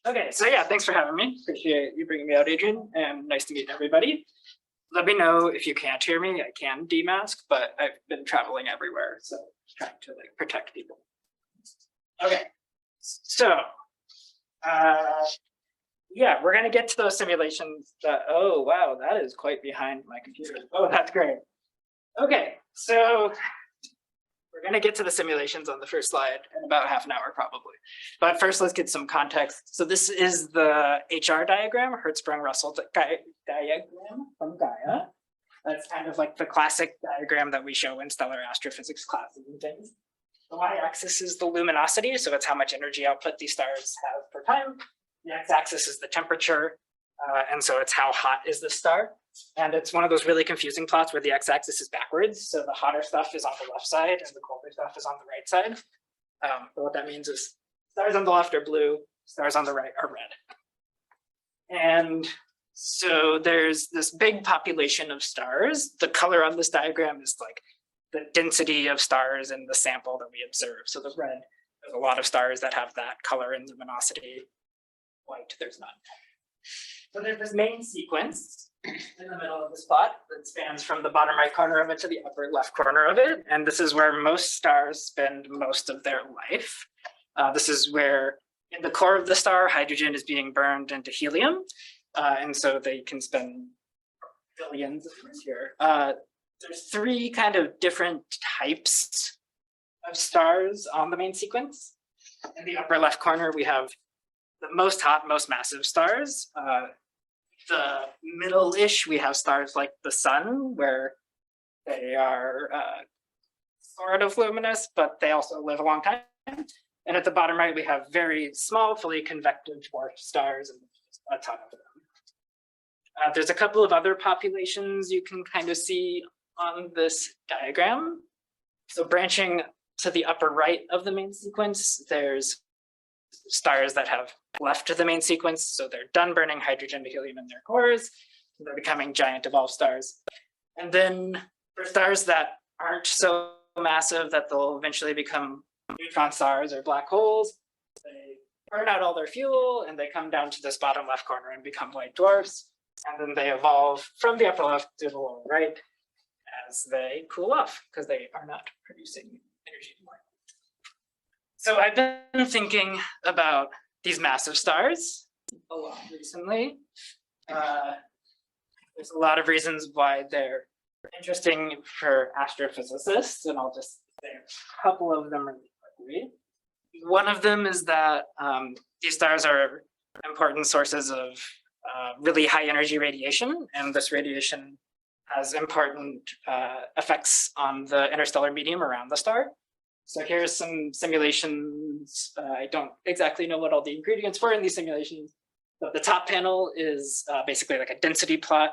Okay, so yeah, thanks for having me. Appreciate you bringing me out, Adrian, and nice to meet everybody. Let me know if you can't hear me. I can demask, but I've been traveling everywhere, so trying to protect people. Okay, so yeah, we're gonna get to those simulations. Oh wow, that is quite behind my computer. Oh, that's great. Okay, so we're going to get to the simulations on the first slide in about half an hour, probably. But first, let's get some context. So this is the HR diagram, Hertzsprung-Russell diagram from Gaia. That's kind of like the classic diagram that we show in stellar astrophysics classes and things. The y-axis is the luminosity, so it's how much energy output these stars have per time. The x-axis is the temperature, and so it's how hot is the star. And it's one of those really confusing plots where the x-axis is backwards. So the hotter stuff is on the left side and the colder stuff is on the right side. But what that means is stars on the left are blue, stars on the right are red. And so there's this big population of stars. The color on this diagram is like the density of stars in the sample that we observe. So the red, there's a lot of stars that have that color and luminosity. White, there's none. So there's this main sequence in the middle of this plot that spans from the bottom right corner of it to the upper left corner of it. And this is where most stars spend most of their life. This is where in the core of the star, hydrogen is being burned into helium. And so they can spend billions of years here. There's three kind of different types of stars on the main sequence. In the upper left corner, we have the most hot, most massive stars. The middle-ish, we have stars like the sun, where they are sort of luminous, but they also live a long time. And at the bottom right, we have very small, fully convective dwarf stars, and a ton of them. There's a couple of other populations you can kind of see on this diagram. So branching to the upper right of the main sequence, there's stars that have left the main sequence, so they're done burning hydrogen to helium in their cores. They're becoming giant evolved stars. And then for stars that aren't so massive that they'll eventually become neutron stars or black holes, they burn out all their fuel and they come down to this bottom left corner and become white dwarfs. And then they evolve from the upper left to the lower right as they cool off because they are not producing energy anymore. So I've been thinking about these massive stars a lot recently. There's a lot of reasons why they're interesting for astrophysicists, and I'll just say a couple of them really quickly. One of them is that these stars are important sources of really high energy radiation, and this radiation has important effects on the interstellar medium around the star. So here's some simulations. I don't exactly know what all the ingredients were in these simulations, but the top panel is basically like a density plot.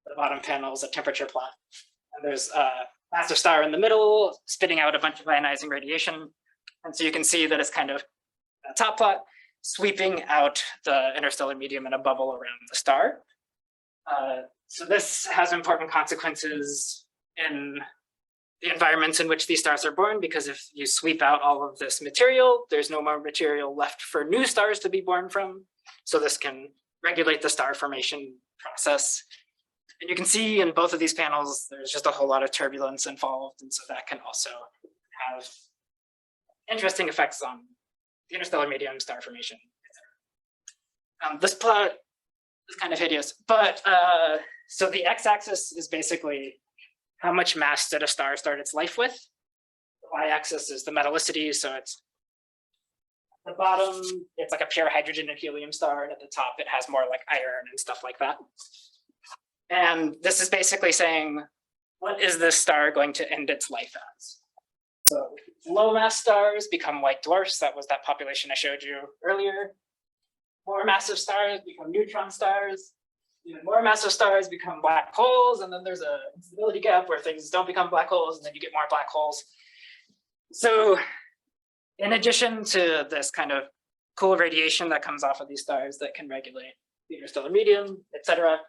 The bottom panel is a temperature plot. And there's a massive star in the middle spitting out a bunch of ionizing radiation. And so you can see that it's kind of a top plot sweeping out the interstellar medium in a bubble around the star. So this has important consequences in the environments in which these stars are born, because if you sweep out all of this material, there's no more material left for new stars to be born from. So this can regulate the star formation process. And you can see in both of these panels, there's just a whole lot of turbulence involved. And so that can also have interesting effects on the interstellar medium, star formation, etc. This plot is kind of hideous, but so the x-axis is basically how much mass did a star start its life with? The y-axis is the metallicity, so it's at the bottom, it's like a pure hydrogen and helium star, and at the top, it has more like iron and stuff like that. And this is basically saying, what is this star going to end its life as? So low mass stars become white dwarfs. That was that population I showed you earlier. More massive stars become neutron stars. Even more massive stars become black holes, and then there's a instability gap where things don't become black holes, and then you get more black holes. So in addition to this kind of cool radiation that comes off of these stars that can regulate the interstellar medium, etc.,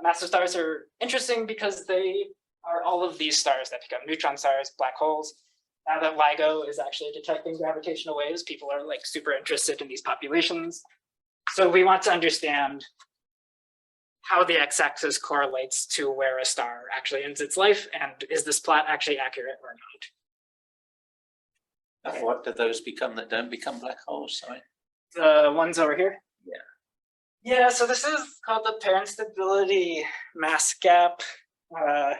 massive stars are interesting because they are all of these stars that become neutron stars, black holes. Now that LIGO is actually detecting gravitational waves, people are like super interested in these populations. So we want to understand how the x-axis correlates to where a star actually ends its life, and is this plot actually accurate or not? Okay. What do those become that don't become black holes? Sorry. The ones over here? Yeah. Yeah, so this is called the parent stability mass gap. I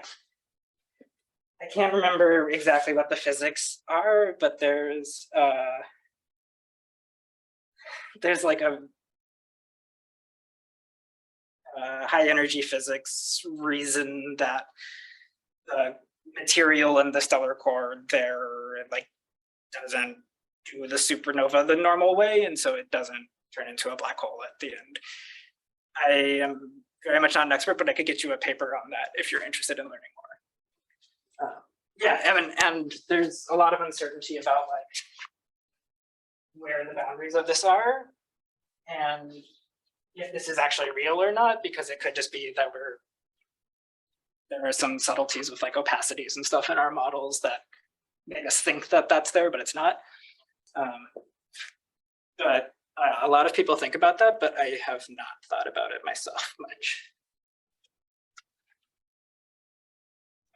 can't remember exactly what the physics are, but there's like a high energy physics reason that the material in the stellar core there like doesn't do the supernova the normal way, and so it doesn't turn into a black hole at the end. I am very much not an expert, but I could get you a paper on that if you're interested in learning more. Yeah, and there's a lot of uncertainty about like where the boundaries of this are, and if this is actually real or not, because it could just be that there are some subtleties with like opacities and stuff in our models that make us think that that's there, but it's not. But a lot of people think about that, but I have not thought about it myself much.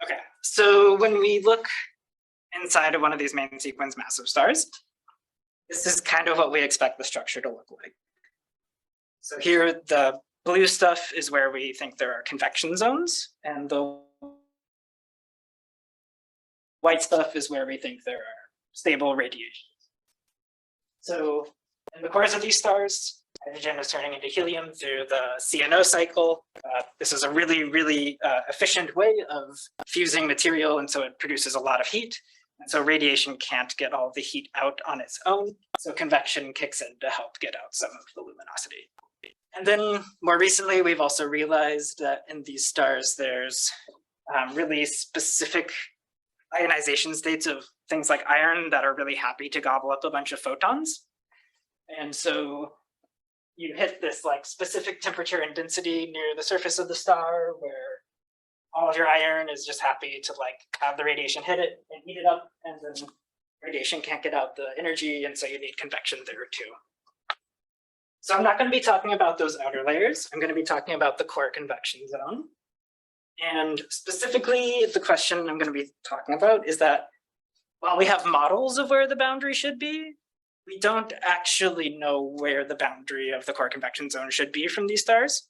Okay, so when we look inside of one of these main sequence massive stars, this is kind of what we expect the structure to look like. So here, the blue stuff is where we think there are convection zones, and the white stuff is where we think there are stable radiations. So in the cores of these stars, hydrogen is turning into helium through the CNO cycle. This is a really, really efficient way of fusing material, and so it produces a lot of heat. And so radiation can't get all the heat out on its own. So convection kicks in to help get out some of the luminosity. And then more recently, we've also realized that in these stars, there's really specific ionization states of things like iron that are really happy to gobble up a bunch of photons. And so you hit this like specific temperature and density near the surface of the star where all of your iron is just happy to like have the radiation hit it and heat it up, and then radiation can't get out the energy, and so you need convection there too. So I'm not going to be talking about those outer layers. I'm going to be talking about the core convection zone. And specifically, the question I'm going to be talking about is that while we have models of where the boundary should be, we don't actually know where the boundary of the core convection zone should be from these stars.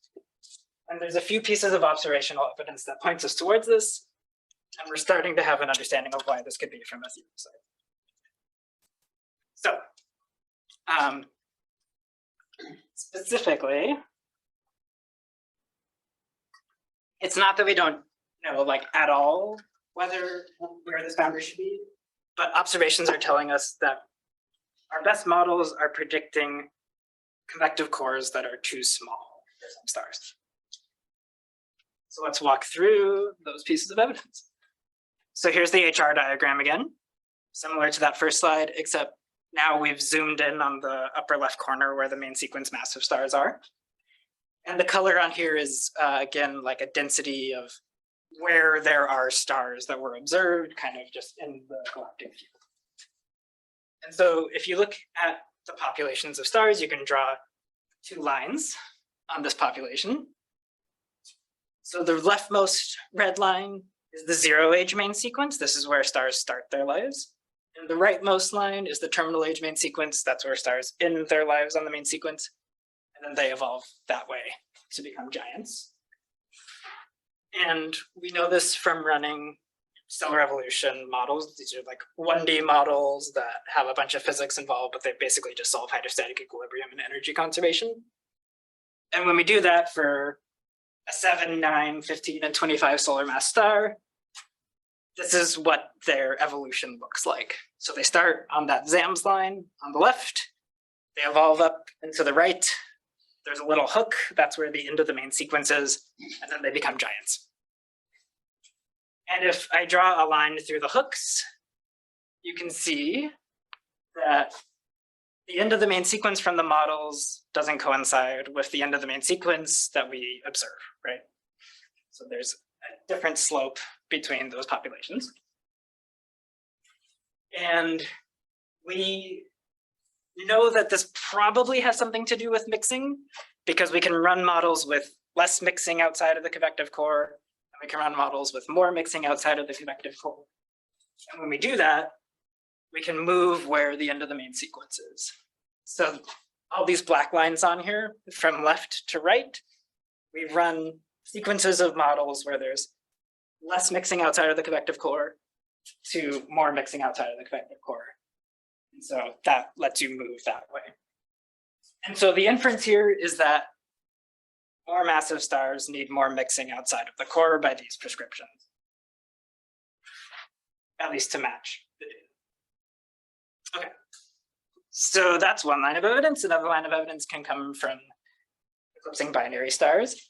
And there's a few pieces of observational evidence that points us towards this. And we're starting to have an understanding of why this could be from a theory side. So, specifically, it's not that we don't know like at all where this boundary should be, but observations are telling us that our best models are predicting convective cores that are too small for some stars. So let's walk through those pieces of evidence. So here's the HR diagram again, similar to that first slide, except now we've zoomed in on the upper left corner where the main sequence massive stars are. And the color on here is, again, like a density of where there are stars that were observed, kind of just in the galactic field. And so if you look at the populations of stars, you can draw two lines on this population. So the leftmost red line is the zero age main sequence. This is where stars start their lives. And the rightmost line is the terminal age main sequence. That's where stars end their lives on the main sequence. And then they evolve that way to become giants. And we know this from running stellar evolution models. These are like 1D models that have a bunch of physics involved, but they basically just solve hydrostatic equilibrium and energy conservation. And when we do that for a 7, 9, 15, and 25 solar mass star, this is what their evolution looks like. So they start on that ZAMS line on the left, they evolve up and to the right. There's a little hook, that's where the end of the main sequence is, and then they become giants. And if I draw a line through the hooks, you can see that the end of the main sequence from the models doesn't coincide with the end of the main sequence that we observe, right? So there's a different slope between those populations. And we know that this probably has something to do with mixing because we can run models with less mixing outside of the convective core, and we can run models with more mixing outside of the convective core. And when we do that, we can move where the end of the main sequence is. So all these black lines on here, from left to right, we run sequences of models where there's less mixing outside of the convective core to more mixing outside of the convective core. And so that lets you move that way. And so the inference here is that more massive stars need more mixing outside of the core by these prescriptions, at least to match the data. Okay, so that's one line of evidence. Another line of evidence can come from eclipsing binary stars.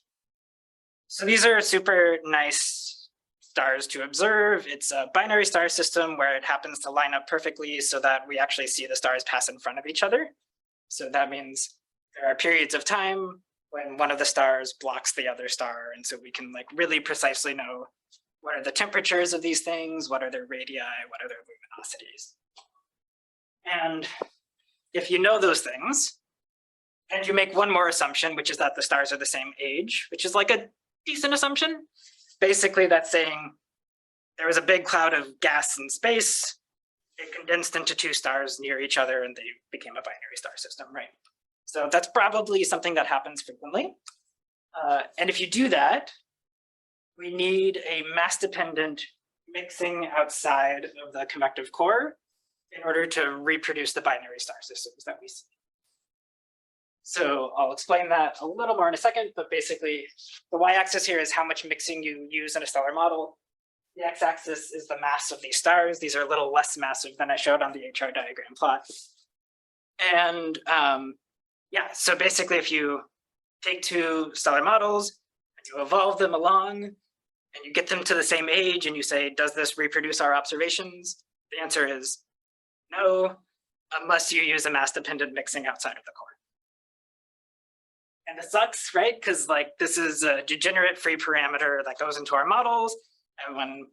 So these are super nice stars to observe. It's a binary star system where it happens to line up perfectly so that we actually see the stars pass in front of each other. So that means there are periods of time when one of the stars blocks the other star. And so we can like really precisely know what are the temperatures of these things, what are their radii, what are their luminosities. And if you know those things, and you make one more assumption, which is that the stars are the same age, which is like a decent assumption. Basically, that's saying there was a big cloud of gas in space, it condensed into two stars near each other, and they became a binary star system, right? So that's probably something that happens frequently. And if you do that, we need a mass-dependent mixing outside of the convective core in order to reproduce the binary star systems that we see. So I'll explain that a little more in a second, but basically the y-axis here is how much mixing you use in a stellar model. The x-axis is the mass of these stars. These are a little less massive than I showed on the HR diagram plot. And yeah, so basically if you take two stellar models and you evolve them along and you get them to the same age and you say, does this reproduce our observations? The answer is no, unless you use a mass-dependent mixing outside of the core. And it sucks, right? Because like this is a degenerate free parameter that goes into our models. And when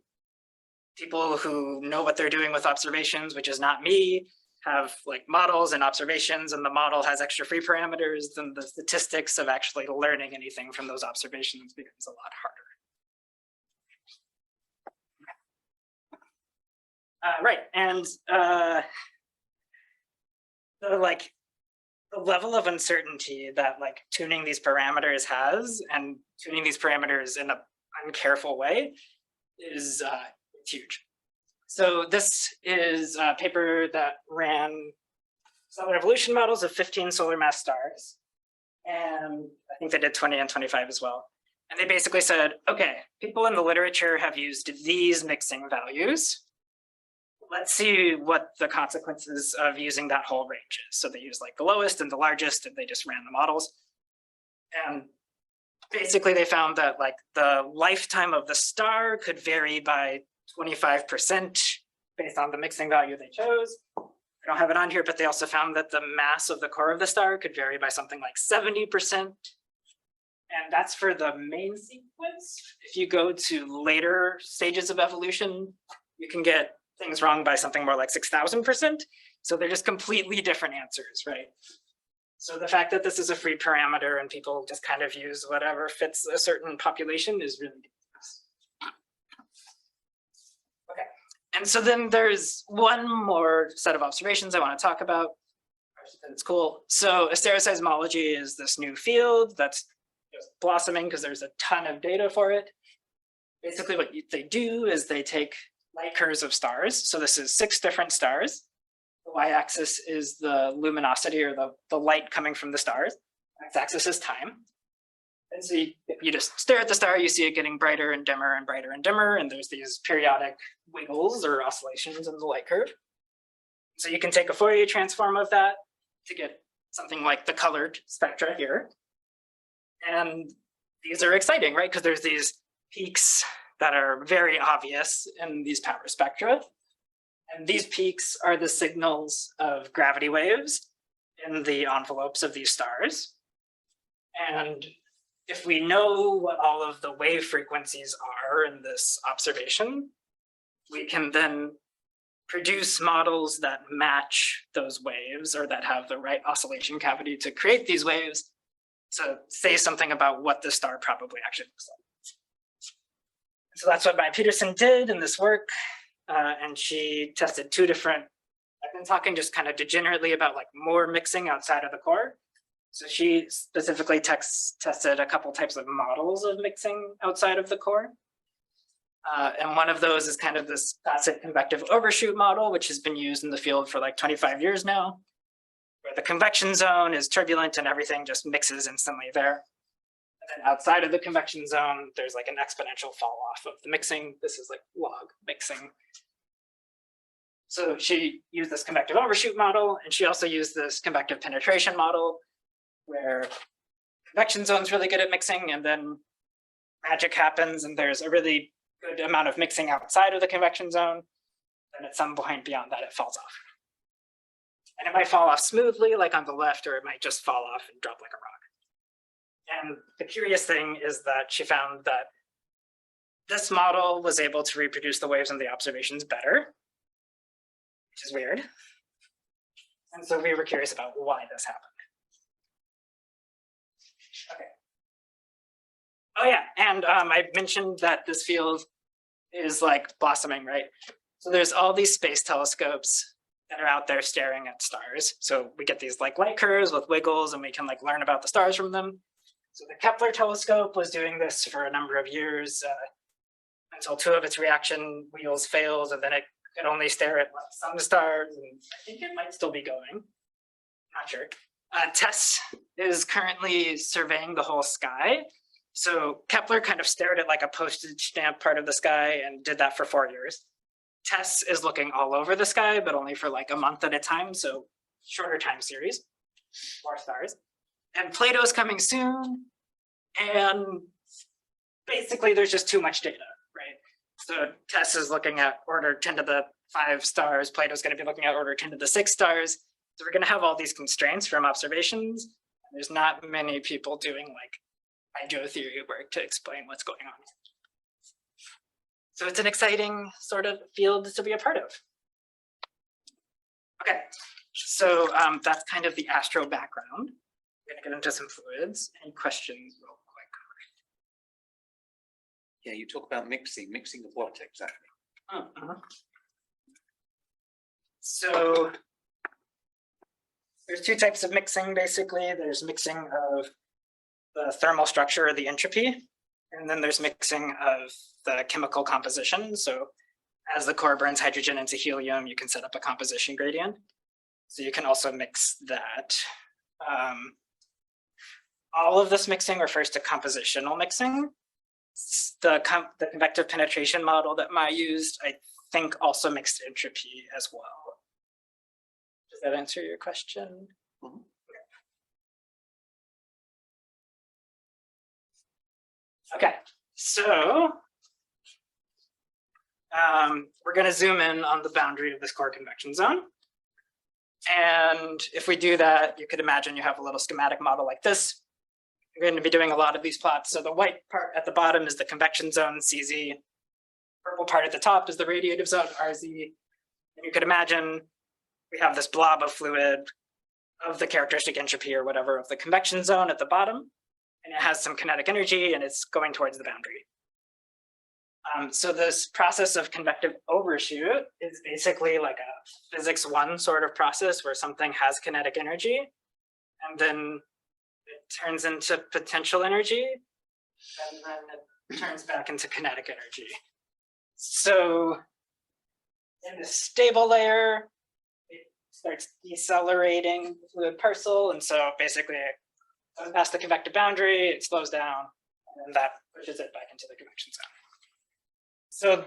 people who know what they're doing with observations, which is not me, have like models and observations, and the model has extra free parameters, then the statistics of actually learning anything from those observations becomes a lot harder. Right, and the level of uncertainty that like tuning these parameters has, and tuning these parameters in an uncareful way, is huge. So this is a paper that ran stellar evolution models of 15 solar mass stars. And I think they did 20 and 25 as well. And they basically said, okay, people in the literature have used these mixing values. Let's see what the consequences of using that whole range is. So they used like the lowest and the largest, and they just ran the models. And basically they found that like the lifetime of the star could vary by 25% based on the mixing value they chose. I don't have it on here, but they also found that the mass of the core of the star could vary by something like 70%. And that's for the main sequence. If you go to later stages of evolution, you can get things wrong by something more like 6,000%. So they're just completely different answers, right? So the fact that this is a free parameter and people just kind of use whatever fits a certain population is really dangerous. Okay, and so then there's one more set of observations I want to talk about. It's cool. So asteroseismology is this new field that's just blossoming because there's a ton of data for it. Basically what they do is they take light curves of stars. So this is 6 different stars. The y-axis is the luminosity, or the light coming from the stars. X-axis is time. And so you just stare at the star, you see it getting brighter and dimmer and brighter and dimmer, and there's these periodic wiggles or oscillations in the light curve. So you can take a Fourier transform of that to get something like the colored spectra here. And these are exciting, right? Because there's these peaks that are very obvious in these power spectra. And these peaks are the signals of gravity waves in the envelopes of these stars. And if we know what all of the wave frequencies are in this observation, we can then produce models that match those waves or that have the right oscillation cavity to create these waves to say something about what the star probably actually looks like. So that's what Peterson did in this work. And she tested two different, I've been talking just kind of degenerately about like more mixing outside of the core. So she specifically tested a couple types of models of mixing outside of the core. And one of those is kind of this classic convective overshoot model, which has been used in the field for like 25 years now, where the convection zone is turbulent and everything just mixes instantly there. And then outside of the convection zone, there's like an exponential fall off of the mixing. This is like log mixing. So she used this convective overshoot model, and she also used this convective penetration model, where convection zone's really good at mixing, and then magic happens, and there's a really good amount of mixing outside of the convection zone. And at some point beyond that, it falls off. And it might fall off smoothly, like on the left, or it might just fall off and drop like a rock. And the curious thing is that she found that this model was able to reproduce the waves in the observations better, which is weird. And so we were curious about why this happened. Okay. Oh yeah, and I mentioned that this field is like blossoming, right? So there's all these space telescopes that are out there staring at stars. So we get these like light curves with wiggles, and we can like learn about the stars from them. So the Kepler telescope was doing this for a number of years until two of its reaction wheels failed, and then it could only stare at like some stars, and I think it might still be going. Not sure. TESS is currently surveying the whole sky. So Kepler kind of stared at like a postage stamp part of the sky and did that for 4 years. TESS is looking all over the sky, but only for like a month at a time, so shorter time series, more stars. And Plato's coming soon, and basically there's just too much data, right? So TESS is looking at order 10 to the 5 stars, Plato's going to be looking at order 10 to the 6 stars. So we're going to have all these constraints from observations. There's not many people doing like hydro theory work to explain what's going on. So it's an exciting sort of field to be a part of. Okay, so that's kind of the astro background. We're going to get into some fluids. Any questions real quick? Yeah, you talk about mixing of what exactly? So there's two types of mixing, basically. There's mixing of the thermal structure or the entropy, and then there's mixing of the chemical composition. So as the core burns hydrogen into helium, you can set up a composition gradient. So you can also mix that. All of this mixing refers to compositional mixing. The convective penetration model that Mai used, I think, also mixed entropy as well. Does that answer your question? Mm-hmm. Okay, so we're going to zoom in on the boundary of this core convection zone. And if we do that, you could imagine you have a little schematic model like this. You're going to be doing a lot of these plots. So the white part at the bottom is the convection zone, CZ. Purple part at the top is the radiative zone, RZ. And you could imagine we have this blob of fluid of the characteristic entropy or whatever of the convection zone at the bottom. And it has some kinetic energy, and it's going towards the boundary. So this process of convective overshoot is basically like a physics 1 sort of process where something has kinetic energy, and then it turns into potential energy, and then it turns back into kinetic energy. So in the stable layer, it starts decelerating the fluid parcel, and so basically it goes past the convective boundary, it slows down, and then that pushes it back into the convection zone. So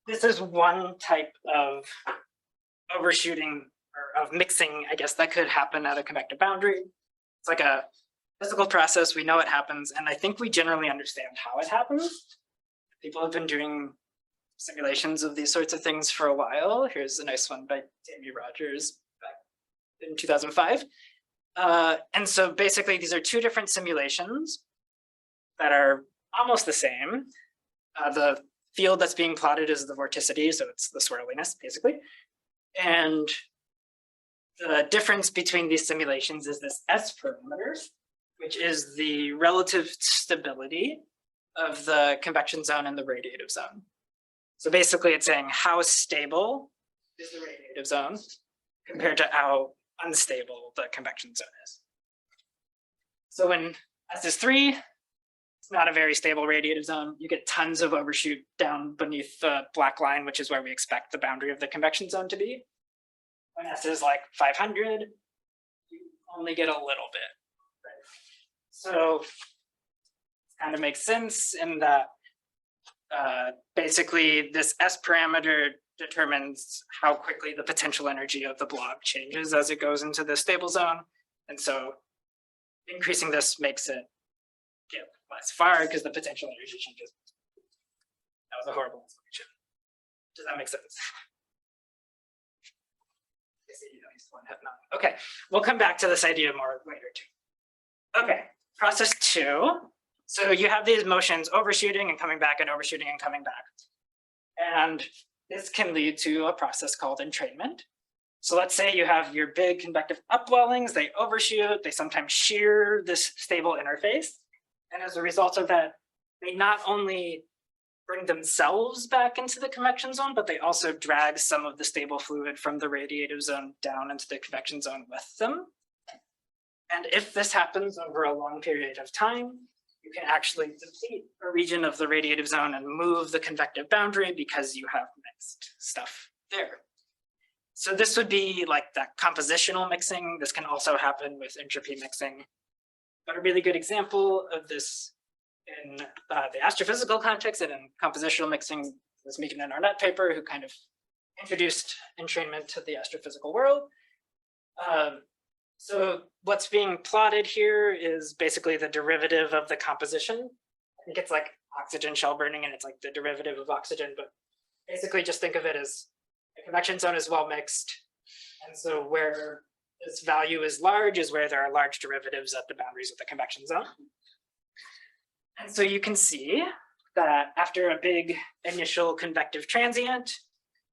this is one type of overshooting or of mixing, I guess, that could happen at a convective boundary. It's like a physical process. We know it happens, and I think we generally understand how it happens. People have been doing simulations of these sorts of things for a while. Here's a nice one by Davey Rogers back in 2005. And so basically, these are two different simulations that are almost the same. The field that's being plotted is the vorticity, so it's the swirliness, basically. And the difference between these simulations is this S parameter, which is the relative stability of the convection zone and the radiative zone. So basically it's saying how stable is the radiative zone compared to how unstable the convection zone is. So when S is 3, it's not a very stable radiative zone. You get tons of overshoot down beneath the black line, which is where we expect the boundary of the convection zone to be. When S is like 500, you only get a little bit. Right? So it kind of makes sense in that basically this S parameter determines how quickly the potential energy of the blob changes as it goes into the stable zone. And so increasing this makes it get less far because the potential energy changes. That was a horrible explanation. Does that make sense? Okay, we'll come back to this idea more later too. Okay, process 2. So you have these motions overshooting and coming back and overshooting and coming back. And this can lead to a process called entrainment. So let's say you have your big convective upwellings, they overshoot, they sometimes shear this stable interface. And as a result of that, they not only bring themselves back into the convection zone, but they also drag some of the stable fluid from the radiative zone down into the convection zone with them. And if this happens over a long period of time, you can actually deplete a region of the radiative zone and move the convective boundary because you have mixed stuff there. So this would be like that compositional mixing. This can also happen with entropy mixing. But a really good example of this in the astrophysical context and in compositional mixing was Meekin and Arnett paper, who kind of introduced entrainment to the astrophysical world. So what's being plotted here is basically the derivative of the composition. I think it's like oxygen shell burning and it's like the derivative of oxygen, but basically just think of it as the convection zone is well mixed. And so where this value is large is where there are large derivatives at the boundaries of the convection zone. And so you can see that after a big initial convective transient,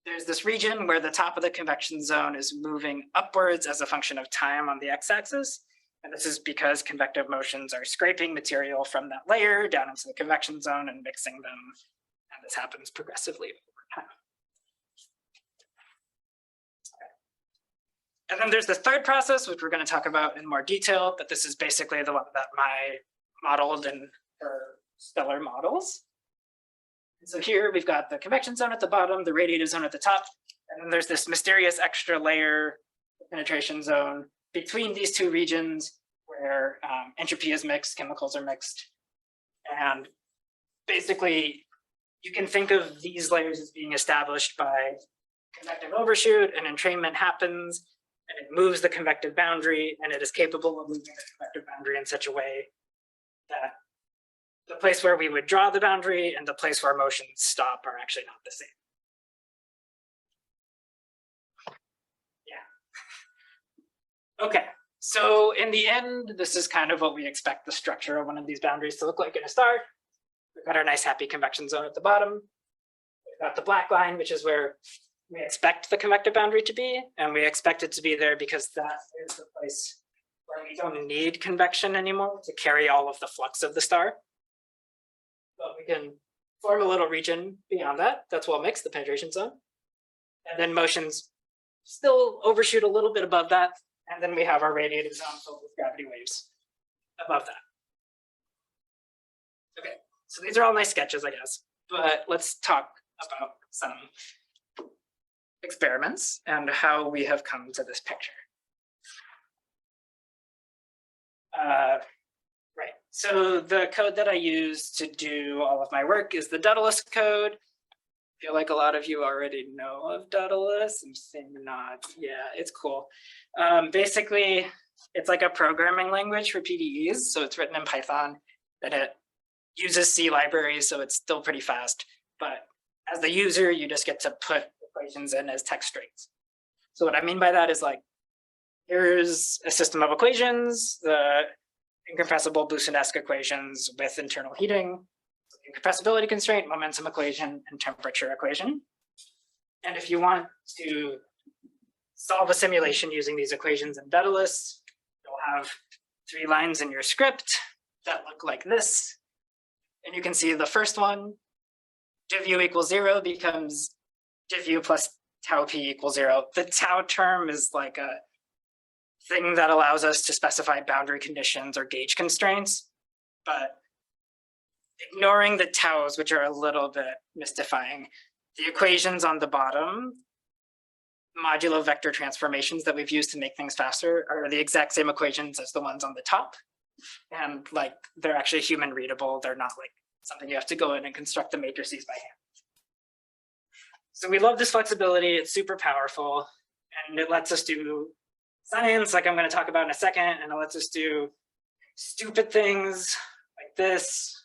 there's this region where the top of the convection zone is moving upwards as a function of time on the x-axis. And this is because convective motions are scraping material from that layer down into the convection zone and mixing them. And this happens progressively over time. And then there's the third process, which we're going to talk about in more detail, but this is basically the one that I modeled in her stellar models. And so here we've got the convection zone at the bottom, the radiative zone at the top, and then there's this mysterious extra layer penetration zone between these two regions where entropy is mixed, chemicals are mixed. And basically, you can think of these layers as being established by convective overshoot, and entrainment happens, and it moves the convective boundary, and it is capable of moving the convective boundary in such a way that the place where we would draw the boundary and the place where motions stop are actually not the same. Yeah. Okay, so in the end, this is kind of what we expect the structure of one of these boundaries to look like in a star. We've got our nice happy convection zone at the bottom. We've got the black line, which is where we expect the convective boundary to be, and we expect it to be there because that is the place where we don't need convection anymore to carry all of the flux of the star. But we can form a little region beyond that. That's well mixed, the penetration zone. And then motions still overshoot a little bit above that. And then we have our radiative zone filled with gravity waves above that. Okay, so these are all nice sketches, I guess. But let's talk about some experiments and how we have come to this picture. Right, so the code that I use to do all of my work is the Daedalus code. I feel like a lot of you already know of Daedalus. I'm saying not. Yeah, it's cool. Basically, it's like a programming language for PDEs. So it's written in Python, and it uses C libraries, so it's still pretty fast. But as the user, you just get to put equations in as text strings. So what I mean by that is like, here's a system of equations, the incompressible Boussinesq equations with internal heating, incompressibility constraint, momentum equation, and temperature equation. And if you want to solve a simulation using these equations in Daedalus, you'll have 3 lines in your script that look like this. And you can see the first one, div u equals 0 becomes div u plus tau p equals 0. The tau term is like a thing that allows us to specify boundary conditions or gauge constraints, but ignoring the taus, which are a little bit mystifying, the equations on the bottom, modulo vector transformations that we've used to make things faster, are the exact same equations as the ones on the top. And like, they're actually human readable. They're not like something you have to go in and construct the matrices by hand. So we love this flexibility. It's super powerful, and it lets us do science, like I'm going to talk about in a second, and it lets us do stupid things like this.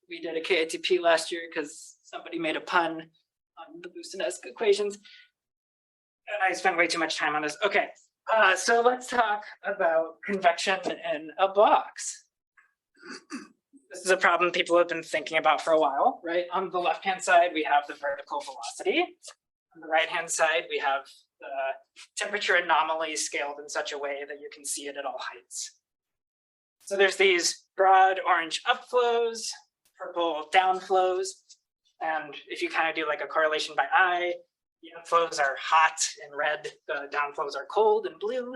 We did a KITP last year because somebody made a pun on the Busanesque equations, and I spent way too much time on this. Okay, so let's talk about convection in a box. This is a problem people have been thinking about for a while, right? On the left-hand side, we have the vertical velocity. On the right-hand side, we have the temperature anomaly scaled in such a way that you can see it at all heights. So there's these broad orange upflows, purple downflows, and if you kind of do like a correlation by eye, the upflows are hot and red, the downflows are cold and blue.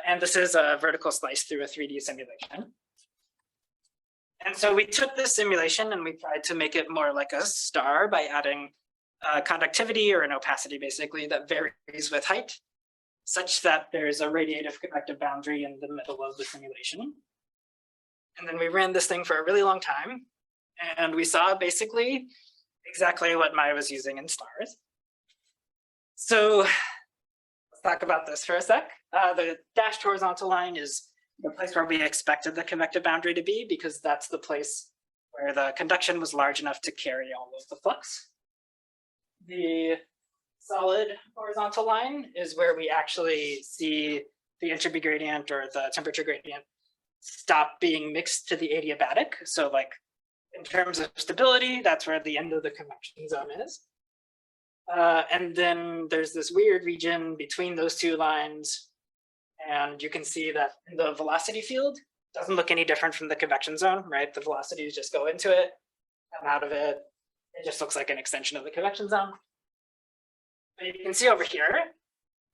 And this is a vertical slice through a 3D simulation. And so we took this simulation and we tried to make it more like a star by adding conductivity or an opacity basically that varies with height, such that there's a radiative convective boundary in the middle of the simulation. And then we ran this thing for a really long time, and we saw basically exactly what Maya was using in stars. So let's talk about this for a sec. The dashed horizontal line is the place where we expected the convective boundary to be, because that's the place where the conduction was large enough to carry all of the flux. The solid horizontal line is where we actually see the entropy gradient or the temperature gradient stop being mixed to the adiabatic. So like in terms of stability, that's where the end of the convection zone is. And then there's this weird region between those two lines. And you can see that the velocity field doesn't look any different from the convection zone, right? The velocities just go into it, come out of it. It just looks like an extension of the convection zone. But you can see over here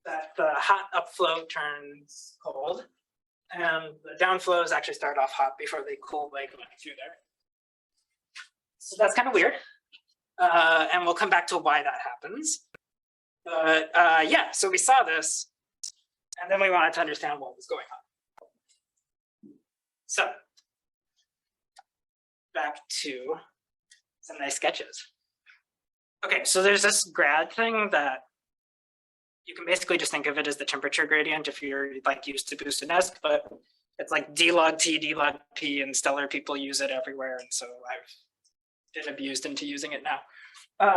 that the hot upflow turns cold, and the downflows actually start off hot before they cool by going through there. So that's kind of weird. And we'll come back to why that happens. But yeah, so we saw this, and then we wanted to understand what was going on. So back to some nice sketches. Okay, so there's this grad thing that you can basically just think of it as the temperature gradient if you're like used to Busanesque, but it's like d log t, d log p, and stellar people use it everywhere, and so I've been abused into using it now.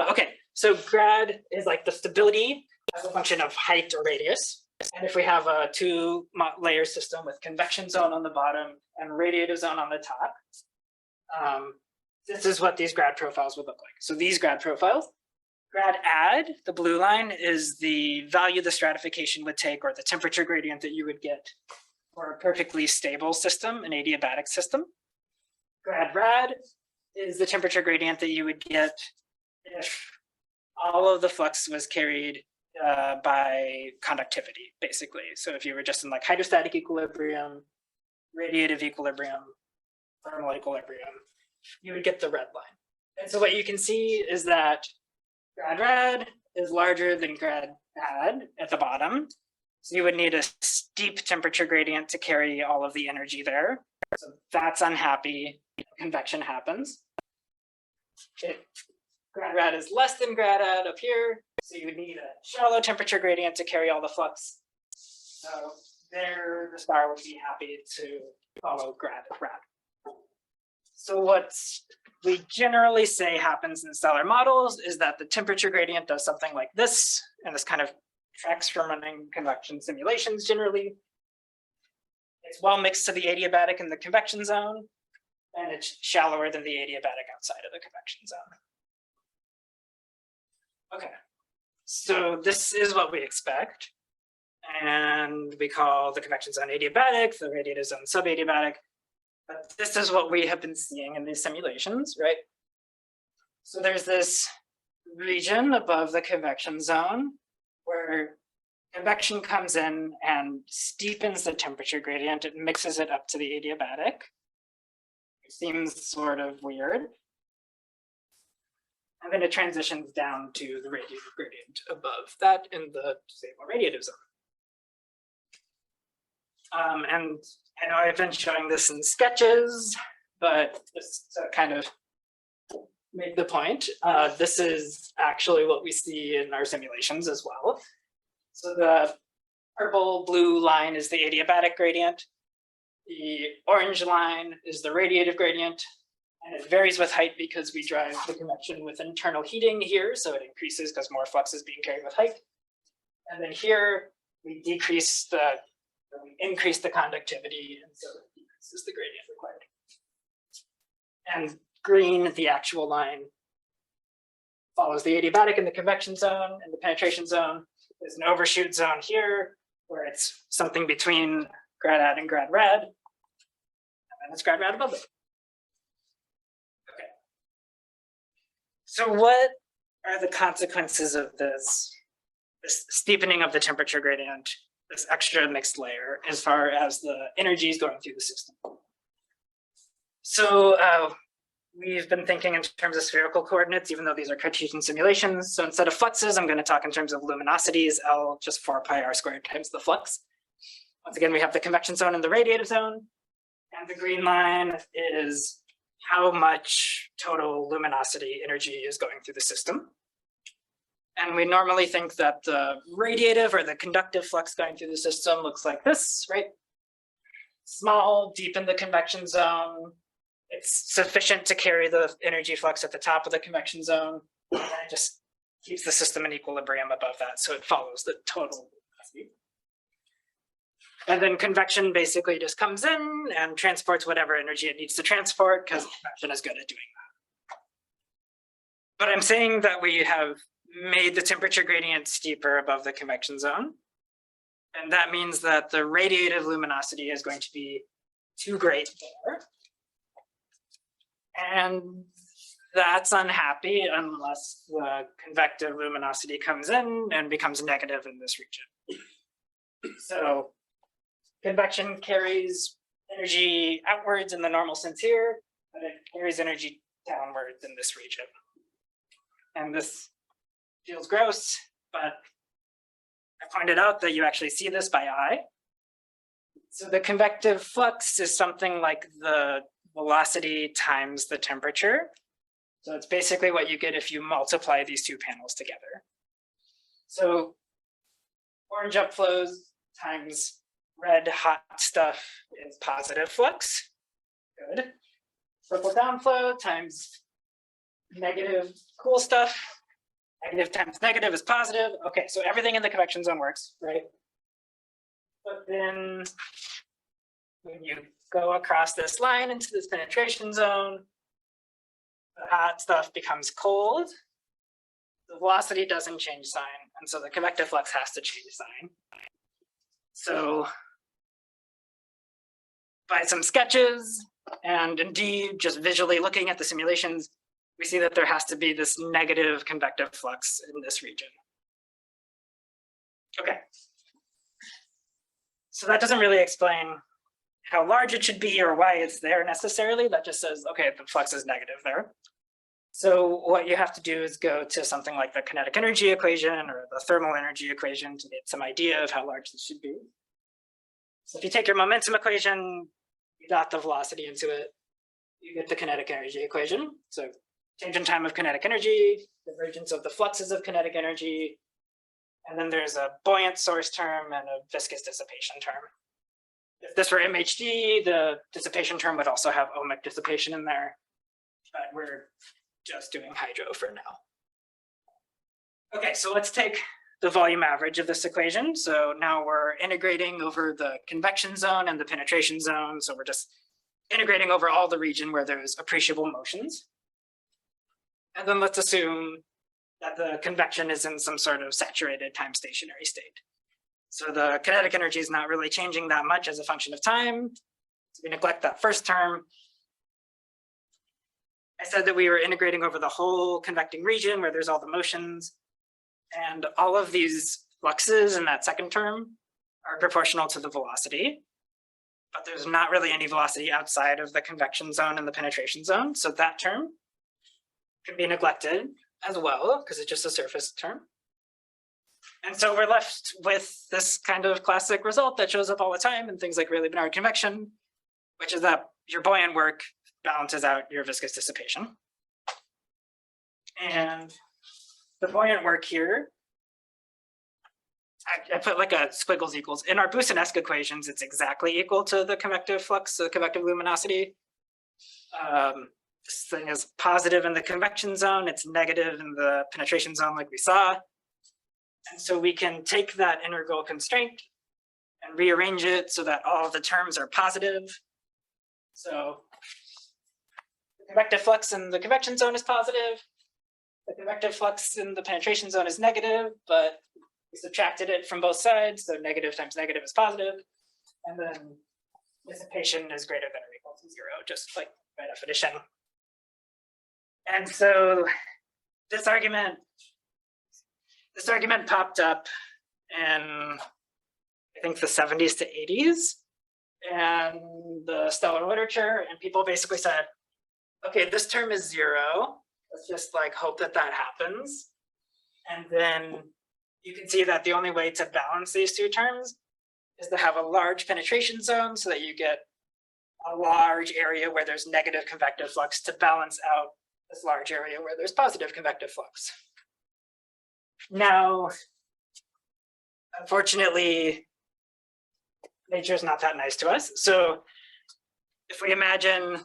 Okay, so grad is like the stability as a function of height or radius. And if we have a 2-layer system with convection zone on the bottom and radiative zone on the top, this is what these grad profiles would look like. So these grad profiles, grad add, the blue line, is the value the stratification would take, or the temperature gradient that you would get for a perfectly stable system, an adiabatic system. Grad rad is the temperature gradient that you would get if all of the flux was carried by conductivity, basically. So if you were just in like hydrostatic equilibrium, radiative equilibrium, thermal equilibrium, you would get the red line. And so what you can see is that grad rad is larger than grad add at the bottom. So you would need a steep temperature gradient to carry all of the energy there. So that's unhappy. Convection happens. Grad rad is less than grad add up here. So you would need a shallow temperature gradient to carry all the flux. So there, the star would be happy to follow grad rad. So what we generally say happens in stellar models is that the temperature gradient does something like this, and this kind of tracks from running convection simulations generally. It's well mixed to the adiabatic in the convection zone, and it's shallower than the adiabatic outside of the convection zone. Okay, So this is what we expect. And we call the convection zone adiabatic, the radiative zone subadiabatic. But this is what we have been seeing in these simulations, right? So there's this region above the convection zone where convection comes in and steepens the temperature gradient. It mixes it up to the adiabatic. It seems sort of weird. And then it transitions down to the radiative gradient above that in the stable radiative zone. And I know I've been showing this in sketches, but just to kind of make the point, this is actually what we see in our simulations as well. So the purple blue line is the adiabatic gradient. The orange line is the radiative gradient. And it varies with height because we drive the convection with internal heating here. So it increases because more flux is being carried with height. And then here we increase the conductivity, and so it decreases the gradient required. And green, the actual line, follows the adiabatic in the convection zone and the penetration zone. There's an overshoot zone here where it's something between grad ad and grad rad, and then it's grad rad above it. Okay. So what are the consequences of this steepening of the temperature gradient, this extra mixed layer, as far as the energy is going through the system? So we've been thinking in terms of spherical coordinates, even though these are Cartesian simulations. So instead of fluxes, I'm going to talk in terms of luminosities, L just 4 pi r squared times the flux. Once again, we have the convection zone and the radiative zone. And the green line is how much total luminosity energy is going through the system. And we normally think that the radiative or the conductive flux going through the system looks like this, right? Small, deep in the convection zone. It's sufficient to carry the energy flux at the top of the convection zone. And it just keeps the system in equilibrium above that. So it follows the total luminosity. And then convection basically just comes in and transports whatever energy it needs to transport because convection is good at doing that. But I'm saying that we have made the temperature gradient steeper above the convection zone. And that means that the radiative luminosity is going to be too great there. And that's unhappy unless the convective luminosity comes in and becomes negative in this region. So convection carries energy outwards in the normal sense here, but it carries energy downwards in this region. And this feels gross, but I pointed out that you actually see this by eye. So the convective flux is something like the velocity times the temperature. So it's basically what you get if you multiply these two panels together. So orange upflows times red hot stuff is positive flux. Good. Purple downflow times negative cool stuff. Negative times negative is positive. Okay, so everything in the convection zone works, right? But then when you go across this line into this penetration zone, the hot stuff becomes cold. The velocity doesn't change sign, and so the convective flux has to change sign. So by some sketches, and indeed just visually looking at the simulations, we see that there has to be this negative convective flux in this region. Okay. So that doesn't really explain how large it should be or why it's there necessarily. That just says, okay, the flux is negative there. So what you have to do is go to something like the kinetic energy equation or the thermal energy equation to get some idea of how large this should be. So if you take your momentum equation, you dot the velocity into it, you get the kinetic energy equation. So change in time of kinetic energy, divergence of the fluxes of kinetic energy, and then there's a buoyant source term and a viscous dissipation term. If this were MHD, the dissipation term would also have ohmic dissipation in there, but we're just doing hydro for now. Okay, so let's take the volume average of this equation. So now we're integrating over the convection zone and the penetration zone. So we're just integrating over all the region where there's appreciable motions. And then let's assume that the convection is in some sort of saturated time stationary state. So the kinetic energy is not really changing that much as a function of time. So we neglect that first term. I said that we were integrating over the whole convecting region where there's all the motions, and all of these fluxes in that second term are proportional to the velocity, but there's not really any velocity outside of the convection zone and the penetration zone. So that term can be neglected as well because it's just a surface term. And so we're left with this kind of classic result that shows up all the time in things like Rayleigh-Benard convection, which is that your buoyant work balances out your viscous dissipation. And the buoyant work here, I put like a squiggles equals. In our Boussinesq equations, it's exactly equal to the convective flux, the convective luminosity. This thing is positive in the convection zone, it's negative in the penetration zone like we saw. And so we can take that integral constraint and rearrange it so that all the terms are positive. So the convective flux in the convection zone is positive. The convective flux in the penetration zone is negative, but we subtracted it from both sides. So negative times negative is positive. And then dissipation is greater than or equal to 0, just like by definition. And so this argument popped up in, I think, the 70s to 80s and the stellar literature, and people basically said, okay, this term is 0. Let's just like hope that that happens. And then you can see that the only way to balance these two terms is to have a large penetration zone so that you get a large area where there's negative convective flux to balance out this large area where there's positive convective flux. Now, unfortunately, nature is not that nice to us. So if we imagine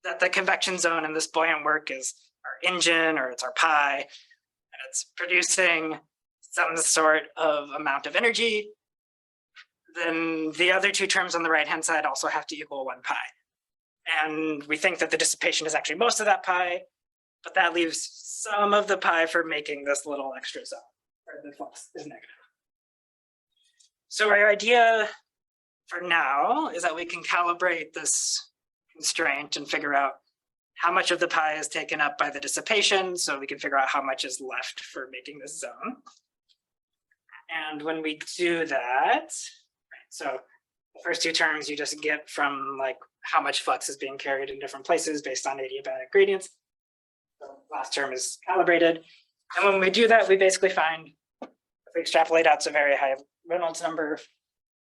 that the convection zone in this buoyant work is our engine or it's our pie, and it's producing some sort of amount of energy, then the other two terms on the right-hand side also have to equal 1 pi. And we think that the dissipation is actually most of that pi, but that leaves some of the pi for making this little extra zone where the flux is negative. So our idea for now is that we can calibrate this constraint and figure out how much of the pi is taken up by the dissipation, so we can figure out how much is left for making this zone. And when we do that, so the first two terms you just get from like how much flux is being carried in different places based on adiabatic gradients. The last term is calibrated. And when we do that, we basically find, if we extrapolate out to a very high Reynolds number,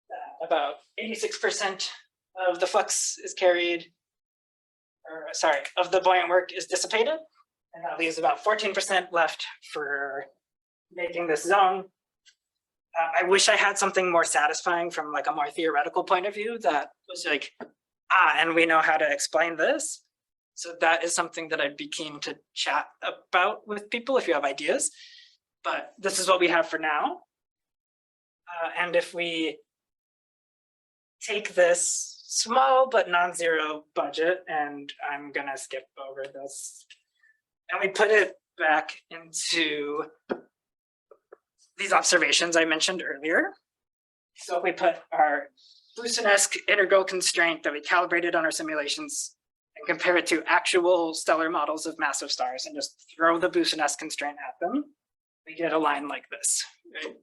that about 86% of the flux is carried, or sorry, of the buoyant work is dissipated. And that leaves about 14% left for making this zone. I wish I had something more satisfying from like a more theoretical point of view that was like, and we know how to explain this. So that is something that I'd be keen to chat about with people if you have ideas. But this is what we have for now. And if we take this small but non-zero budget, and I'm gonna skip over this, and we put it back into these observations I mentioned earlier. So we put our Boussinesq integral constraint that we calibrated on our simulations and compare it to actual stellar models of massive stars and just throw the Boussinesq constraint at them, we get a line like this, right?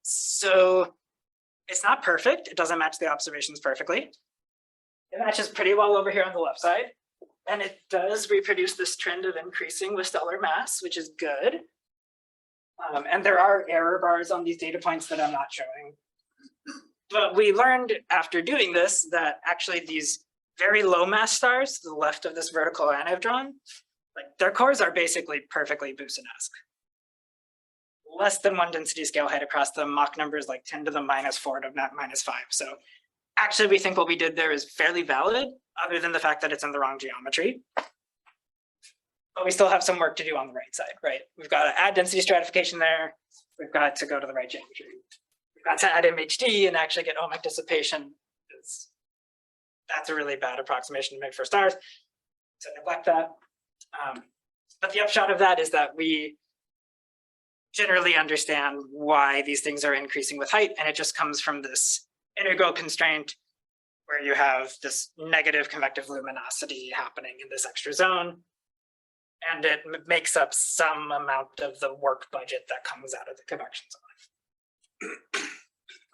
So it's not perfect. It doesn't match the observations perfectly. It matches pretty well over here on the left side. And it does reproduce this trend of increasing with stellar mass, which is good. And there are error bars on these data points that I'm not showing. But we learned after doing this that actually these very low mass stars to the left of this vertical line I've drawn, like their cores are basically perfectly Boussinesq. Less than 1 density scale height across them, Mach numbers like 10 to the -4 to -5. So actually we think what we did there is fairly valid, other than the fact that it's in the wrong geometry. But we still have some work to do on the right side, right? We've got to add density stratification there. We've got to go to the right geometry. We've got to add MHD and actually get ohmic dissipation. That's a really bad approximation to make for stars, so neglect that. But the upshot of that is that we generally understand why these things are increasing with height, and it just comes from this integral constraint where you have this negative convective luminosity happening in this extra zone, and it makes up some amount of the work budget that comes out of the convection zone.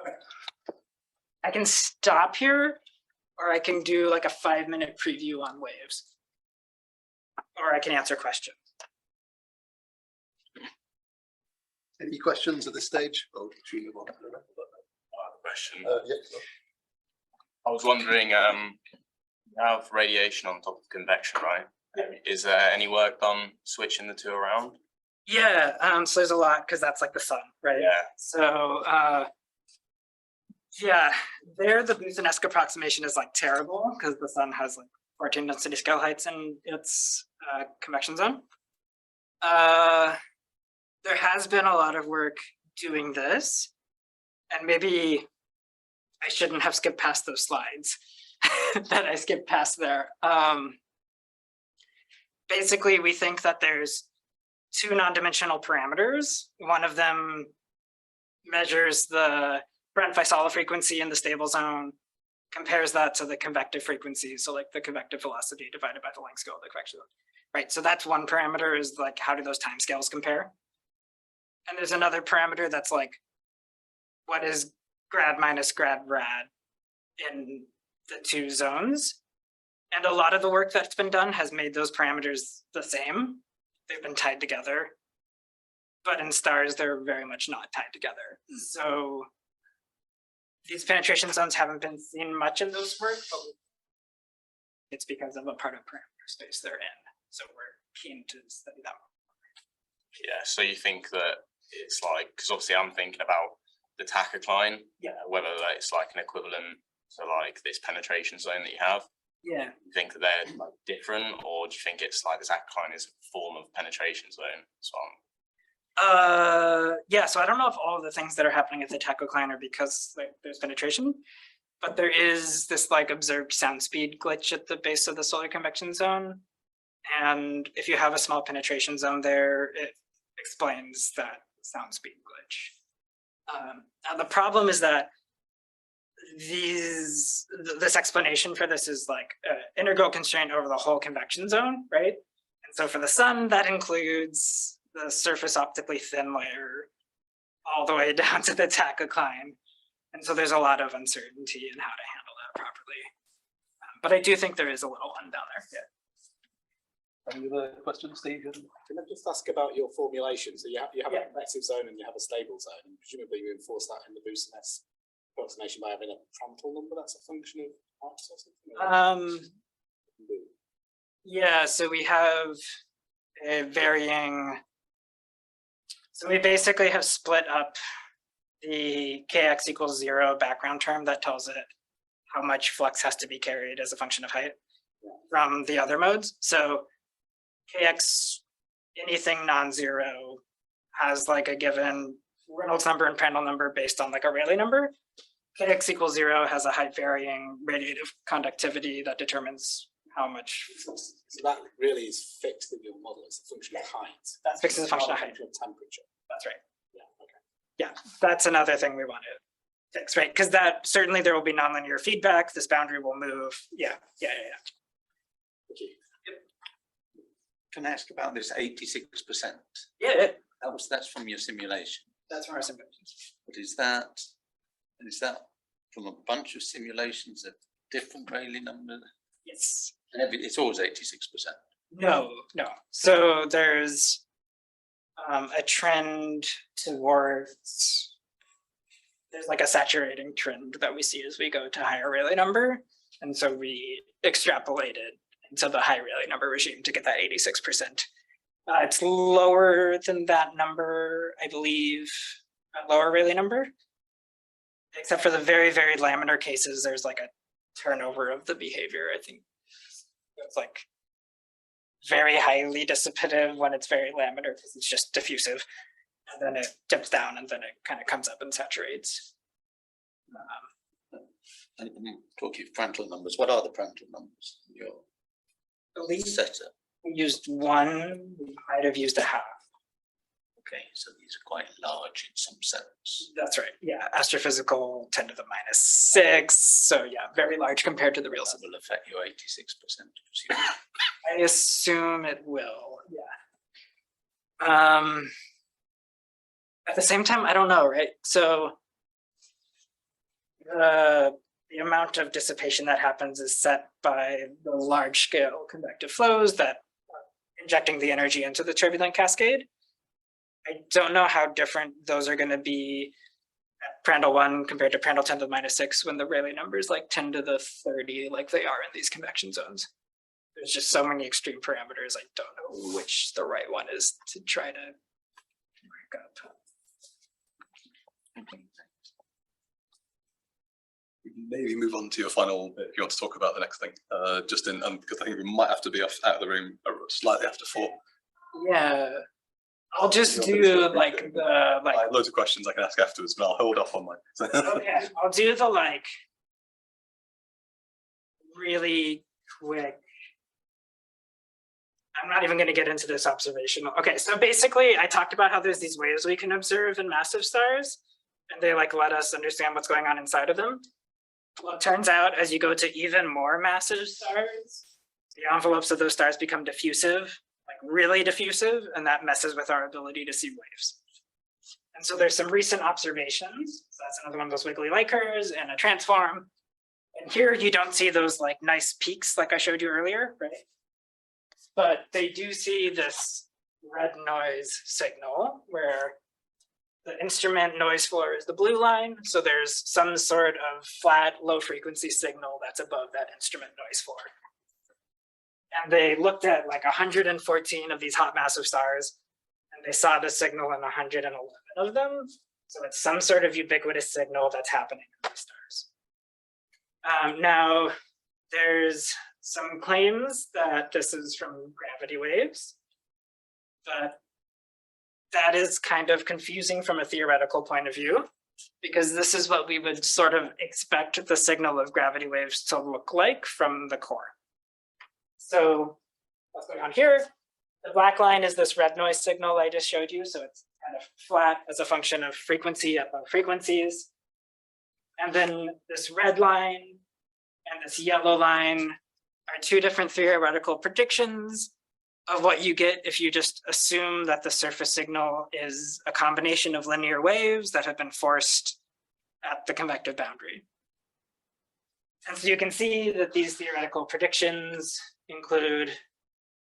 Okay. I can stop here, or I can do like a 5-minute preview on waves, or I can answer questions. Any questions at this stage? Oh, should we move on? I have a question. Yeah. I was wondering, you have radiation on top of convection, right? Is there any work done switching the two around? Yeah, so there's a lot because that's like the sun, right? Yeah. So yeah, there the Booth-Nesk approximation is like terrible because the sun has like 14 density scale heights in its convection zone. There has been a lot of work doing this, and maybe I shouldn't have skipped past those slides that I skipped past there. Basically, we think that there's two non-dimensional parameters. One of them measures the Brent-Fiesola frequency in the stable zone, compares that to the convective frequency, so like the convective velocity divided by the length scale of the convection zone. Right, so that's one parameter, is like how do those timescales compare? And there's another parameter that's like, what is grad minus grad rad in the two zones? And a lot of the work that's been done has made those parameters the same. They've been tied together, but in stars, they're very much not tied together. So these penetration zones haven't been seen much in those work, but it's because of a part of parameter space they're in. So we're keen to study that one. Yeah, so you think that it's like, because obviously I'm thinking about the tachocline, whether it's like an equivalent to like this penetration zone that you have. Yeah. You think that they're like different, or do you think it's like the tachocline is a form of penetration zone? So Yeah, so I don't know if all of the things that are happening at the tachocline are because like there's penetration, but there is this like observed sound speed glitch at the base of the solar convection zone. And if you have a small penetration zone there, it explains that sound speed glitch. Now the problem is that this explanation for this is like integral constraint over the whole convection zone, right? And so for the sun, that includes the surface optically thin layer all the way down to the tachocline. And so there's a lot of uncertainty in how to handle that properly. But I do think there is a little one down there. Yeah. Any other questions, Steve? Can I just ask about your formulation? So you have a convective zone and you have a stable zone, and presumably you enforce that in the Booth-Nesk approximation by having a Prandtl number that's a function of arcs or something? Yeah, so we have a varying, so we basically have split up the kx equals 0 background term that tells it how much flux has to be carried as a function of height from the other modes. So kx, anything non-zero, has like a given Reynolds number and Prandtl number based on like a Rayleigh number. Kx equals 0 has a height varying radiative conductivity that determines how much. So that really is fixed in your model. It's a function of height. That's fixed as a function of height. Of temperature. That's right. Yeah. Okay. Yeah, that's another thing we want to fix, right? Because that certainly there will be nonlinear feedback. This boundary will move. Yeah. Thank you. Can I ask about this 86%? Yeah, That's from your simulation. that's from our simulations. But is that from a bunch of simulations of different Rayleigh numbers? Yes. It's always 86%. No. So there's a trend towards, there's like a saturating trend that we see as we go to higher Rayleigh number. And so we extrapolated into the high Rayleigh number regime to get that 86%. It's lower than that number, I believe, a lower Rayleigh number. Except for the very, very laminar cases, there's like a turnover of the behavior. I think it's like very highly dissipative when it's very laminar because it's just diffusive. And then it dips down and then it kind of comes up and saturates. And talking of Prandtl numbers, what are the Prandtl numbers in your At least setup? we used one, we might have used a half. Okay, so these are quite large in some sense. That's right. Yeah, astrophysical 10 to the minus 6. So yeah, very large compared to the real That system. will affect your 86%. I assume it will. Yeah. At the same time, I don't know, right? So the amount of dissipation that happens is set by the large scale convective flows that are injecting the energy into the turbulent cascade. I don't know how different those are going to be at Prandtl 1 compared to Prandtl 10 to the minus 6 when the Rayleigh numbers like 10 to the 30 like they are in these convection zones. There's just so many extreme parameters. I don't know which the right one is to try to break up. We can maybe move on to your final bit if you want to talk about the next thing. Just in because I think we might have to be out of the room slightly after 4. Yeah, I'll just do like the I have loads of questions I can ask afterwards, but I'll hold off on mine. okay, I'll do the like really quick. I'm not even going to get into this observational. Okay, so basically I talked about how there's these waves we can observe in massive stars, and they like let us understand what's going on inside of them. Well, it turns out as you go to even more massive stars, the envelopes of those stars become diffusive, like really diffusive, and that messes with our ability to see waves. And so there's some recent observations. So that's another one of those wiggly light curves and a transform. And here you don't see those like nice peaks like I showed you earlier, right? But they do see this red noise signal where the instrument noise floor is the blue line. So there's some sort of flat, low frequency signal that's above that instrument noise floor. And they looked at like 114 of these hot massive stars, and they saw the signal in 111 of them. So it's some sort of ubiquitous signal that's happening in these stars. Now, there's some claims that this is from gravity waves, but that is kind of confusing from a theoretical point of view, because this is what we would sort of expect the signal of gravity waves to look like from the core. So what's going on here? The black line is this red noise signal I just showed you. So it's kind of flat as a function of frequency at low frequencies. And then this red line and this yellow line are two different theoretical predictions of what you get if you just assume that the surface signal is a combination of linear waves that have been forced at the convective boundary. And so you can see that these theoretical predictions include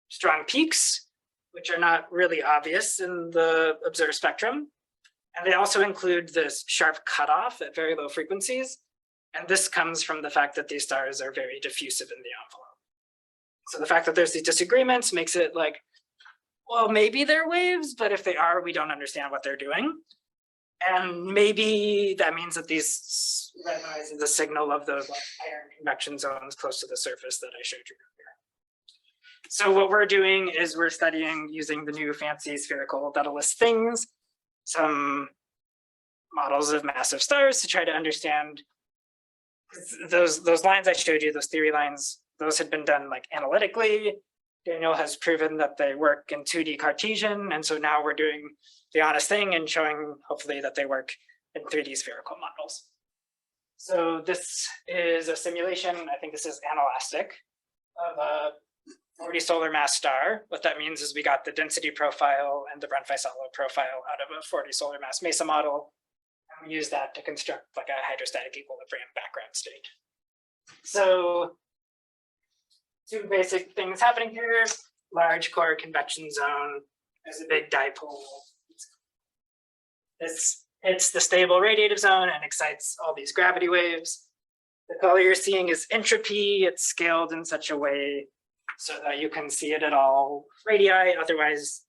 strong peaks, which are not really obvious in the observed spectrum. And they also include this sharp cutoff at very low frequencies. And this comes from the fact that these stars are very diffusive in the envelope. So the fact that there's these disagreements makes it like, well, maybe they're waves, but if they are, we don't understand what they're doing. And maybe that means that these red noise is a signal of those like iron convection zones close to the surface that I showed you earlier. So what we're doing is we're studying using the new fancy spherical Daedalus things, some models of massive stars to try to understand those lines I showed you, those theory lines. Those had been done like analytically. Daniel has proven that they work in 2D Cartesian. And so now we're doing the honest thing and showing hopefully that they work in 3D spherical models. So this is a simulation, I think this is anelastic, of a 40 solar mass star. What that means is we got the density profile and the Brent-Faisallo profile out of a 40 solar mass MESA model. And we use that to construct like a hydrostatic equilibrium background state. So two basic things happening here. Large core convection zone. There's a big dipole. This hits the stable radiative zone and excites all these gravity waves. The color you're seeing is entropy. It's scaled in such a way so that you can see it at all radii. Otherwise,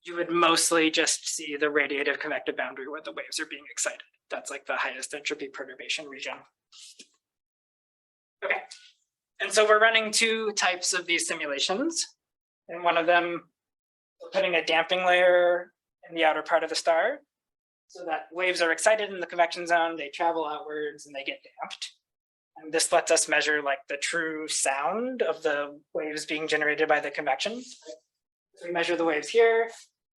you would mostly just see the radiative convective boundary where the waves are being excited. That's like the highest entropy perturbation region. Okay. And so we're running two types of these simulations. And one of them, we're putting a damping layer in the outer part of the star so that waves are excited in the convection zone, they travel outwards and they get damped. And this lets us measure like the true sound of the waves being generated by the convection. So we measure the waves here,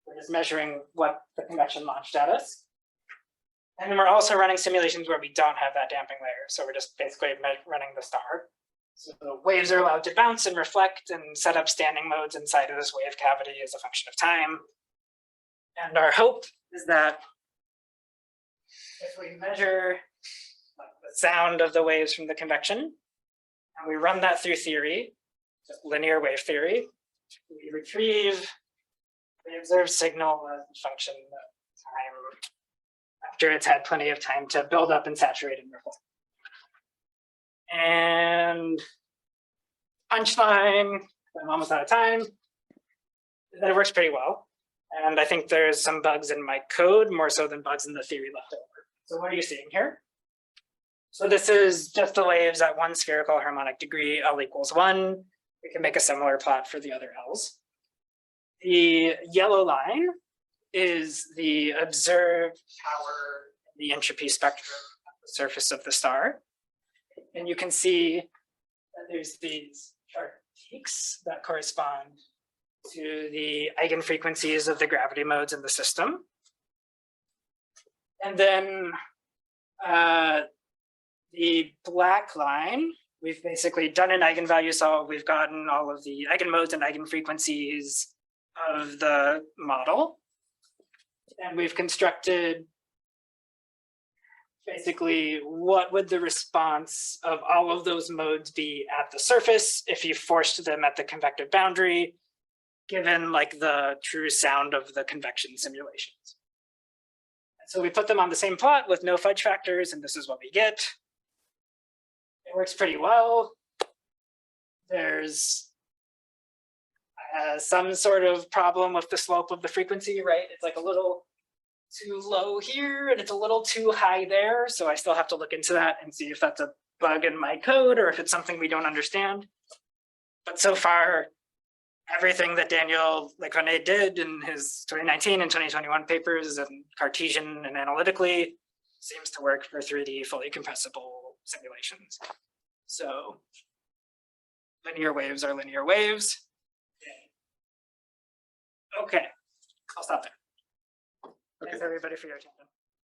we're We're just measuring what the convection launched at us. And then we're also running simulations where we don't have that damping layer. So we're just basically running the star. So the waves are allowed to bounce and reflect and set up standing modes inside of this wave cavity as a function of time. And our hope is that if we measure the sound of the waves from the convection, and we run that through theory, just linear wave theory, we retrieve the observed signal as a function of time after it's had plenty of time to build up and saturate and reflect. And punchline, I'm almost out of time, that it works pretty well. And I think there's some bugs in my code, more so than bugs in the theory left over. So what are you seeing here? So this is just the waves at one spherical harmonic degree, L equals 1. We can make a similar plot for the other L's. The yellow line is the observed power in the entropy spectrum at the surface of the star. And you can see that there's these sharp peaks that correspond to the eigenfrequencies of the gravity modes in the system. And then the black line, we've basically done an eigenvalue solve. We've gotten all of the eigenmodes and eigenfrequencies of the model. And we've constructed basically what would the response of all of those modes be at the surface if you forced them at the convective boundary, given like the true sound of the convection simulations. And so we put them on the same plot with no fudge factors, and this is what we get. It works pretty well. There's some sort of problem with the slope of the frequency, right? It's like a little too low here and it's a little too high there. So I still have to look into that and see if that's a bug in my code or if it's something we don't understand. But so far, everything that Daniel Leconnet did in his 2019 and 2021 papers and Cartesian and analytically seems to work for 3D fully compressible simulations. So linear waves are linear waves. Okay, I'll stop there. Okay. Thanks everybody for your time.